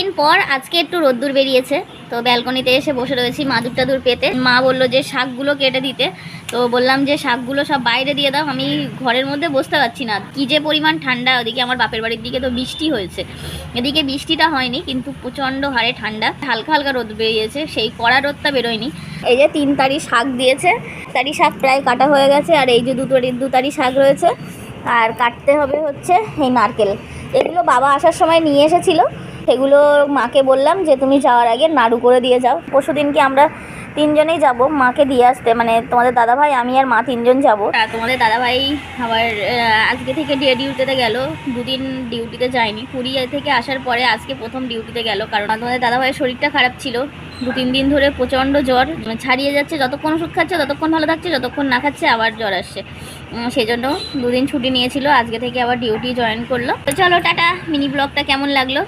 অনেকদিন পর আজকে একটু রোদ্দুর বেরিয়েছে, তো ব্যালকনিতে এসে বসে রয়েছি মাদুর টাদুর পেতে। মা বললো যে শাকগুলো কেটে দিতে, তো বললাম যে শাকগুলো সব বাইরে দিয়ে দাও, আমি ঘরের মধ্যে বসতে পারছি না। কি যে পরিমাণ ঠান্ডা, ওদিকে আমার বাপের বাড়ির দিকে তো বৃষ্টি হয়েছে, এদিকে বৃষ্টিটা হয়নি, কিন্তু প্রচণ্ড হারে ঠান্ডা। হালকা হালকা রোদ বেরিয়েছে, সেই কড়া রোদটা বেরোয়নি। এই যে 3 তারি শাক দিয়েছে, তারি শাক প্রায় কাটা হয়ে গেছে, আর এই যে 2 তারি শাক রয়েছে। আর কাটতে হবে হচ্ছে এই নারকেল, এগুলো বাবা আসার সময় নিয়ে এসেছিল, সেগুলো মাকে বললাম যে তুমি যাওয়ার আগে নাড়ু করে দিয়ে যাও। পরশু দিনকে আমরা 3 জনেই যাব মাকে দিয়ে আসতে, মানে তোমাদের দাদাভাই, আমি আর মা 3 জন যাবো। আর তোমাদের দাদাভাই আবার আজকে থেকে ডিউটিতে গেল, 2 দিন ডিউটিতে যায়নি। পুরী থেকে আসার পরে আজকে প্রথম ডিউটিতে গেল, কারণ তোমাদের দাদাভাইয়ের শরীরটা খারাপ ছিল, 2-3 দিন ধরে প্রচণ্ড জ্বর, ছাড়িয়ে যাচ্ছে। যতক্ষণ ওষুধ খাচ্ছে ততক্ষণ ভালো থাকছে, যতক্ষণ না খাচ্ছে আবার জ্বর আসছে। সেই জন্য 2 দিন ছুটি নিয়েছিল, আজকে থেকে আবার ডিউটি জয়েন করলো। তো চলো টাটা। মিনি ব্লগটা কেমন লাগলো?